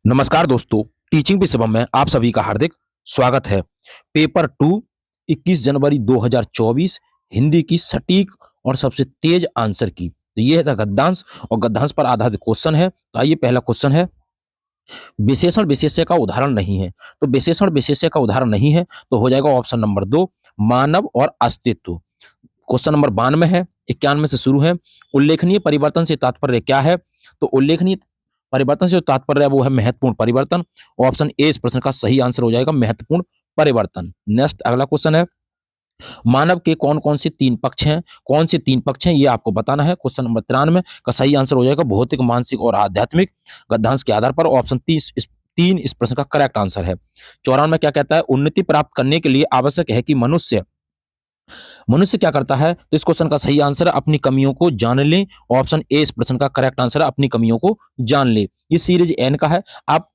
नमस्कार दोस्तों, टीचिंग पे सबम में आप सभी का हार्दिक स्वागत है। पेपर 2 21 जनवरी 2024 हिंदी की सटीक और सबसे तेज आंसर की। तो ये है गद्यांश और गद्यांश पर आधारित क्वेश्चन है। तो आइए पहला क्वेश्चन है, विशेषण विशेष्य का उदाहरण नहीं है। तो विशेषण विशेष्य का उदाहरण नहीं है तो हो जाएगा ऑप्शन नंबर 2 मानव और अस्तित्व। क्वेश्चन नंबर 92 है, 91 से शुरू है। उल्लेखनीय परिवर्तन से तात्पर्य क्या है? तो उल्लेखनीय परिवर्तन से जो तात्पर्य है वो है महत्वपूर्ण परिवर्तन। ऑप्शन ए इस प्रश्न का सही आंसर हो जाएगा, महत्वपूर्ण परिवर्तन। नेक्स्ट अगला क्वेश्चन है, मानव के कौन कौन से तीन पक्ष हैं? कौन से तीन पक्ष हैं ये आपको बताना है। क्वेश्चन नंबर 93 का सही आंसर हो जाएगा भौतिक, मानसिक और आध्यात्मिक। गद्यांश के आधार पर ऑप्शन 3 इस प्रश्न का करेक्ट आंसर है। 94 क्या कहता है, उन्नति प्राप्त करने के लिए आवश्यक है कि मनुष्य मनुष्य क्या करता है? तो इस क्वेश्चन का सही आंसर है अपनी कमियों को जान ले। ऑप्शन ए इस प्रश्न का करेक्ट आंसर है अपनी कमियों को जान ले। ये सीरीज एन का है, आप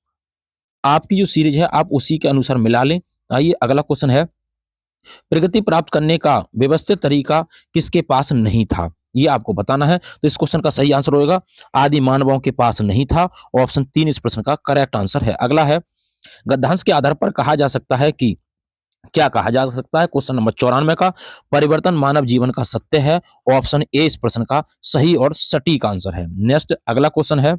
आपकी जो सीरीज है आप उसी के अनुसार मिला लें। आइए अगला क्वेश्चन है, प्रगति प्राप्त करने का व्यवस्थित तरीका किसके पास नहीं था? ये आपको बताना है। तो इस क्वेश्चन का सही आंसर होगा आदि मानवों के पास नहीं था। ऑप्शन 3 इस प्रश्न का करेक्ट आंसर है। अगला है, गद्यांश के आधार पर कहा जा सकता है कि क्या कहा जा सकता है? क्वेश्चन नंबर 94 का परिवर्तन मानव जीवन का सत्य है। ऑप्शन ए इस प्रश्न का सही और सटीक आंसर है। नेक्स्ट अगला क्वेश्चन है,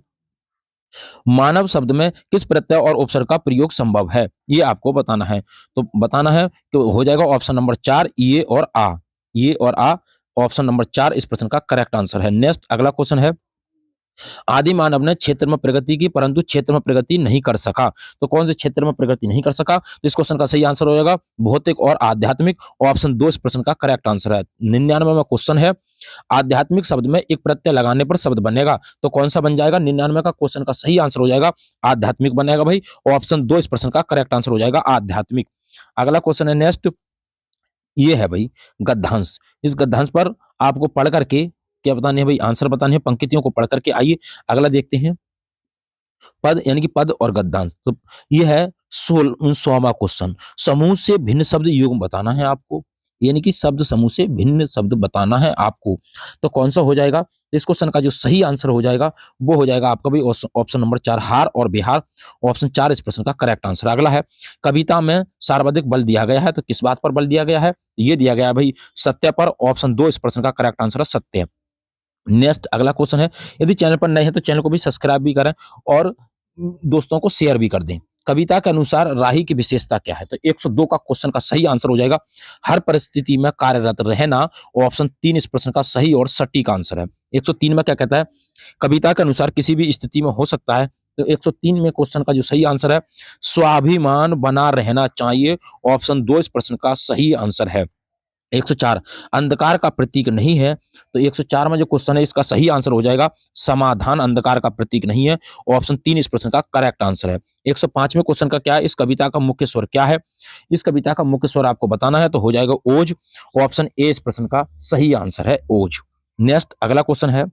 मानव शब्द में किस प्रत्यय और उपसर्ग का प्रयोग संभव है? ये आपको बताना है। तो बताना है कि हो जाएगा ऑप्शन नंबर 4 ये और आ। ये और आ, ऑप्शन नंबर 4 इस प्रश्न का करेक्ट आंसर है। नेक्स्ट अगला क्वेश्चन है, आदि मानव ने क्षेत्र में प्रगति की परंतु क्षेत्र में प्रगति नहीं कर सका। तो कौन से क्षेत्र में प्रगति नहीं कर सका? तो इस क्वेश्चन का सही आंसर हो जाएगा भौतिक और आध्यात्मिक। ऑप्शन 2 इस प्रश्न का करेक्ट आंसर है। 99 में क्वेश्चन है, आध्यात्मिक शब्द में एक प्रत्यय लगाने पर शब्द बनेगा। तो कौन सा बन जाएगा? 99 का क्वेश्चन का सही आंसर हो जाएगा आध्यात्मिक बनेगा भाई। ऑप्शन 2 इस प्रश्न का करेक्ट आंसर हो जाएगा आध्यात्मिक। अगला क्वेश्चन है नेक्स्ट, ये है भाई गद्यांश। इस गद्यांश पर आपको पढ़ करके क्या बताने है भाई? आंसर बताने हैं पंक्तियों को पढ़ करके। आइए अगला देखते हैं, पद यानी कि पद और गद्यांश। तो ये है 16वां क्वेश्चन, समूह से भिन्न शब्द युग्म बताना है आपको, यानी कि शब्द समूह से भिन्न शब्द बताना है आपको। तो कौन सा हो जाएगा? तो इस क्वेश्चन का जो सही आंसर हो जाएगा वो हो जाएगा आपका भी ऑप्शन नंबर 4 हार और बिहार। ऑप्शन 4 इस प्रश्न का करेक्ट आंसर। अगला है, कविता में सर्वाधिक बल दिया गया है। तो किस बात पर बल दिया गया है? ये दिया गया है भाई सत्य पर। ऑप्शन 2 इस प्रश्न का करेक्ट आंसर है सत्य। नेक्स्ट अगला क्वेश्चन है, यदि चैनल पर नए हैं तो चैनल को भी सब्सक्राइब भी करें और दोस्तों को शेयर भी कर दें। कविता के अनुसार राही की विशेषता क्या है? तो 102 का क्वेश्चन का सही आंसर हो जाएगा हर परिस्थिति में कार्यरत रहना। ऑप्शन 3 इस प्रश्न का सही और सटीक आंसर है। 103 में क्या कहता है? कविता के अनुसार किसी भी स्थिति में हो सकता है। तो 103 में क्वेश्चन का जो सही आंसर है स्वाभिमान बना रहना चाहिए। ऑप्शन 2 इस प्रश्न का सही आंसर है। 104 अंधकार का प्रतीक नहीं है। तो 104 में जो क्वेश्चन है इसका सही आंसर हो जाएगा समाधान अंधकार का प्रतीक नहीं है। ऑप्शन 3 इस प्रश्न का करेक्ट आंसर है। 105वें क्वेश्चन का क्या है? इस कविता का मुख्य स्वर क्या है? इस कविता का मुख्य स्वर आपको बताना है। तो हो जाएगा ओज। ऑप्शन ए इस प्रश्न का सही आंसर है ओज। नेक्स्ट अगला क्वेश्चन है,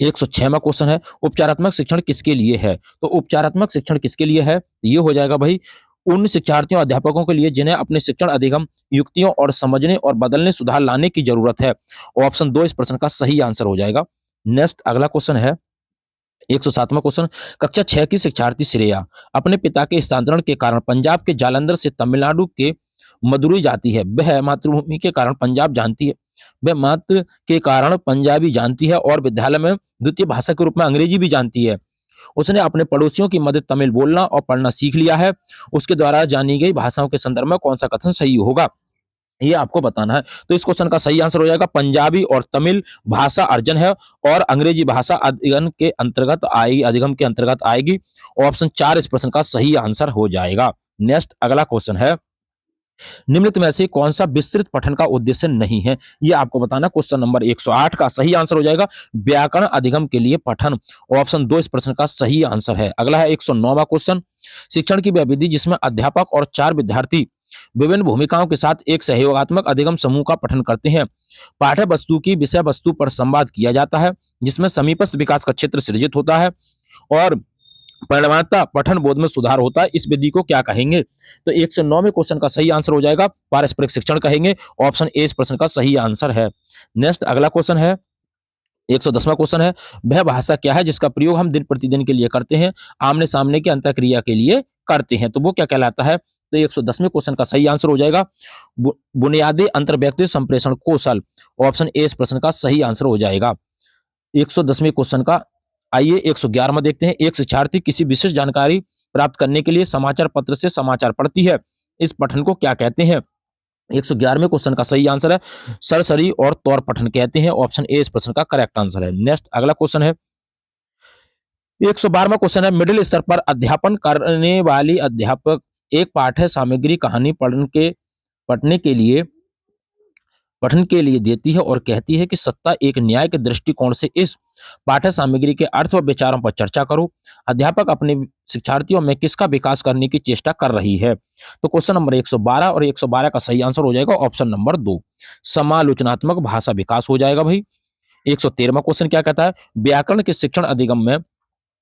106वां क्वेश्चन है, उपचारात्मक शिक्षण किसके लिए है? तो उपचारात्मक शिक्षण किसके लिए है? ये हो जाएगा भाई उन शिक्षार्थियों अध्यापकों के लिए जिन्हें अपने शिक्षण अधिगम युक्तियों और समझने और बदलने सुधार लाने की जरूरत है। ऑप्शन 2 इस प्रश्न का सही आंसर हो जाएगा। नेक्स्ट अगला क्वेश्चन है, 107वां क्वेश्चन, कक्षा 6 की शिक्षार्थी श्रेया अपने पिता के स्थानांतरण के कारण पंजाब के जालंधर से तमिलनाडु के मदुरई जाती है। वह मातृभूमि के कारण पंजाब जानती है, वह मातृ के कारण पंजाबी जानती है और विद्यालय में द्वितीय भाषा के रूप में अंग्रेजी भी जानती है। उसने अपने पड़ोसियों की मदद तमिल बोलना और पढ़ना सीख लिया है। उसके द्वारा जानी गई भाषाओं के संदर्भ में कौन सा कथन सही होगा? ये आपको बताना है। तो इस क्वेश्चन का सही आंसर हो जाएगा पंजाबी और तमिल भाषा अर्जन है और अंग्रेजी भाषा अधिगम के अंतर्गत आएगी। ऑप्शन 4 इस प्रश्न का सही आंसर हो जाएगा। नेक्स्ट अगला क्वेश्चन है, निम्नलिखित में से कौन सा विस्तृत पठन का उद्देश्य नहीं है? ये आपको बताना। क्वेश्चन नंबर 108 का सही आंसर हो जाएगा व्याकरण अधिगम के लिए पठन। ऑप्शन 2 इस प्रश्न का सही आंसर है। अगला है 109वां क्वेश्चन, शिक्षण की वह विधि जिसमें अध्यापक और 4 विद्यार्थी विभिन्न भूमिकाओं के साथ एक सहयोगात्मक अधिगम समूह का पठन करते हैं। पाठ्य वस्तु की विषय वस्तु पर संवाद किया जाता है जिसमें समीपस्थ विकास का क्षेत्र सृजित होता है और परिणामतः पठन बोध में सुधार होता है। इस विधि को क्या कहेंगे? तो 109वें क्वेश्चन का सही आंसर हो जाएगा पारस्परिक शिक्षण कहेंगे। ऑप्शन ए इस प्रश्न का सही आंसर है। नेक्स्ट अगला क्वेश्चन है, 110वां क्वेश्चन है, वह भाषा क्या है जिसका प्रयोग हम दिन प्रतिदिन के लिए करते हैं, आमने सामने की अंतःक्रिया के लिए करते हैं, तो वो क्या कहलाता है? तो 110वें क्वेश्चन का सही आंसर हो जाएगा बुनियादी अंतर्व्यक्ति संप्रेषण कौशल। ऑप्शन ए इस प्रश्न का सही आंसर हो जाएगा 110वें क्वेश्चन का। आइए 111वां देखते हैं। एक शिक्षार्थी किसी विशेष जानकारी प्राप्त करने के लिए समाचार पत्र से समाचार पढ़ती है, इस पठन को क्या कहते हैं? 111वें क्वेश्चन का सही आंसर है सरसरी और तौर पठन कहते हैं। ऑप्शन ए इस प्रश्न का करेक्ट आंसर है। नेक्स्ट अगला क्वेश्चन है 112वां क्वेश्चन है, मिडिल स्तर पर अध्यापन करने वाली अध्यापक एक पाठ्य सामग्री कहानी पठन के लिए देती है और कहती है कि सत्ता एक न्याय के दृष्टिकोण से इस पाठ्य सामग्री के अर्थ व विचारों पर चर्चा करो। अध्यापक अपने शिक्षार्थियों में किसका विकास करने की चेष्टा कर रही है? तो क्वेश्चन नंबर 112 और 112 का सही आंसर हो जाएगा ऑप्शन नंबर 2, समालोचनात्मक भाषा विकास हो जाएगा भाई। 113वां क्वेश्चन क्या कहता है, व्याकरण के शिक्षण अधिगम में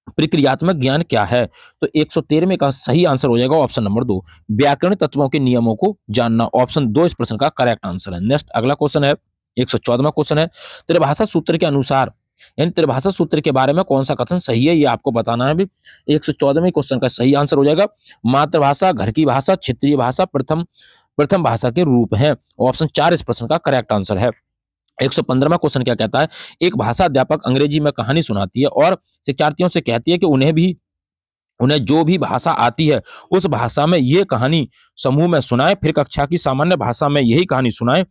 प्रक्रियात्मक ज्ञान क्या है? तो 113वें का सही आंसर हो जाएगा ऑप्शन नंबर 2, व्याकरण तत्वों के नियमों को जानना। ऑप्शन 2 इस प्रश्न का करेक्ट आंसर है। नेक्स्ट अगला क्वेश्चन है 114वां क्वेश्चन है, त्रिभाषा सूत्र के अनुसार यानी त्रिभाषा सूत्र के बारे में कौन सा कथन सही है, ये आपको बताना है भी। 114वें क्वेश्चन का सही आंसर हो जाएगा मातृभाषा, घर की भाषा, क्षेत्रीय भाषा, प्रथम भाषा के रूप हैं। ऑप्शन 4 इस प्रश्न का करेक्ट आंसर है। 115वां क्वेश्चन क्या कहता है, एक भाषा अध्यापक अंग्रेजी में कहानी सुनाती है और शिक्षार्थियों से कहती है कि उन्हें जो भी भाषा आती है उस भाषा में ये कहानी समूह में सुनाए, फिर कक्षा की सामान्य भाषा में यही कहानी सुनाए।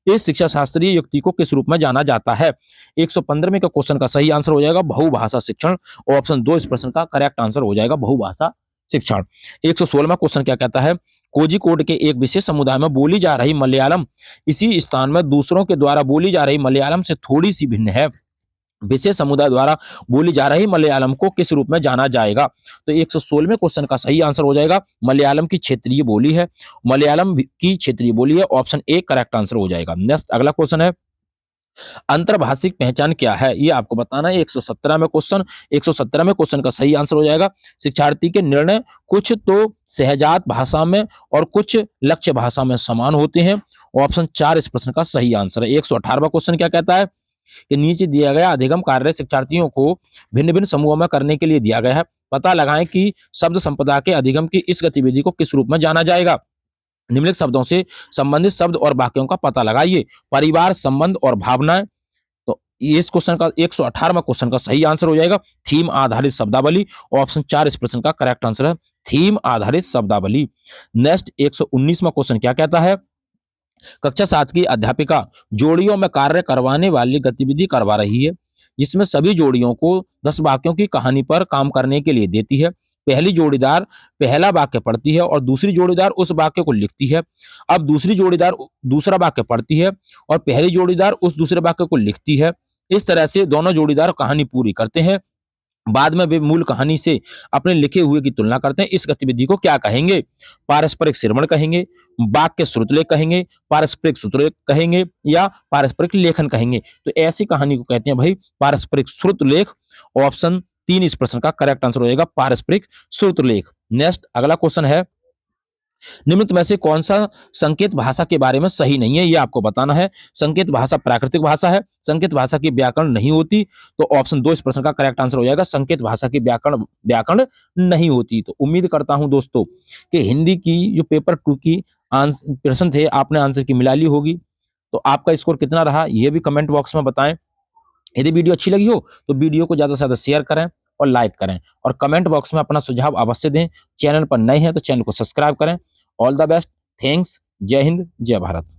इस शिक्षा शास्त्रीय युक्ति को किस रूप में जाना जाता है? 115वें का क्वेश्चन का सही आंसर हो जाएगा बहुभाषा शिक्षण। ऑप्शन 2 इस प्रश्न का करेक्ट आंसर हो जाएगा बहुभाषा शिक्षण। 116वां क्वेश्चन क्या कहता है, कोझिकोड के एक विशेष समुदाय में बोली जा रही मलयालम इसी स्थान में दूसरों के द्वारा बोली जा रही मलयालम से थोड़ी सी भिन्न है। विशेष समुदाय द्वारा बोली जा रही मलयालम को किस रूप में जाना जाएगा? तो 116वें क्वेश्चन का सही आंसर हो जाएगा मलयालम की क्षेत्रीय बोली है, मलयालम की क्षेत्रीय बोली है। ऑप्शन ए करेक्ट आंसर हो जाएगा। नेक्स्ट अगला क्वेश्चन है, अंतर्भाषिक पहचान क्या है, ये आपको बताना है। 117वें क्वेश्चन का सही आंसर हो जाएगा शिक्षार्थी के निर्णय कुछ तो सहजात भाषा में और कुछ लक्ष्य भाषा में समान होते हैं। ऑप्शन 4 इस प्रश्न का सही आंसर है। 118वां क्वेश्चन क्या कहता है कि नीचे दिया गया अधिगम कार्य शिक्षार्थियों को भिन्न भिन्न समूहों में करने के लिए दिया गया है, पता लगाएं कि शब्द संपदा के अधिगम की इस गतिविधि को किस रूप में जाना जाएगा। निम्नलिखित शब्दों से संबंधित शब्द और वाक्यों का पता लगाइए। परिवार, संबंध और भावनाएं। तो ये इस क्वेश्चन का 118वां क्वेश्चन का सही आंसर हो जाएगा थीम आधारित शब्दावली। ऑप्शन 4 इस प्रश्न का करेक्ट आंसर है थीम आधारित शब्दावली। नेक्स्ट 119वां क्वेश्चन क्या कहता है, कक्षा 7 की अध्यापिका जोड़ियों में कार्य करवाने वाली गतिविधि करवा रही है, जिसमें सभी जोड़ियों को 10 वाक्यों की कहानी पर काम करने के लिए देती है। पहली जोड़ीदार पहला वाक्य पढ़ती है और दूसरी जोड़ीदार उस वाक्य को लिखती है। अब दूसरी जोड़ीदार दूसरा वाक्य पढ़ती है और पहली जोड़ीदार उस दूसरे वाक्य को लिखती है। इस तरह से दोनों जोड़ीदार कहानी पूरी करते हैं। बाद में वे मूल कहानी से अपने लिखे हुए की तुलना करते हैं। इस गतिविधि को क्या कहेंगे? पारस्परिक श्रवण कहेंगे, वाक्य श्रुतलेख कहेंगे, पारस्परिक श्रुतलेख कहेंगे या पारस्परिक लेखन कहेंगे? तो ऐसी कहानी को कहते हैं भाई पारस्परिक श्रुतलेख। ऑप्शन 3 इस प्रश्न का करेक्ट आंसर हो जाएगा पारस्परिक श्रुतलेख। नेक्स्ट अगला क्वेश्चन है, निम्नलिखित में से कौन सा संकेत भाषा के बारे में सही नहीं है, ये आपको बताना है। संकेत भाषा प्राकृतिक भाषा है, संकेत भाषा की व्याकरण नहीं होती। तो ऑप्शन 2 इस प्रश्न का करेक्ट आंसर हो जाएगा संकेत भाषा की व्याकरण नहीं होती। तो उम्मीद करता हूं दोस्तों कि हिंदी की जो पेपर 2 की प्रश्न थे आपने आंसर की मिला ली होगी। तो आपका स्कोर कितना रहा ये भी कमेंट बॉक्स में बताएं। यदि वीडियो अच्छी लगी हो तो वीडियो को ज्यादा से ज्यादा शेयर करें और लाइक करें और कमेंट बॉक्स में अपना सुझाव अवश्य दें। चैनल पर नए हैं तो चैनल को सब्सक्राइब करें। ऑल द बेस्ट, थैंक्स, जय हिंद, जय भारत।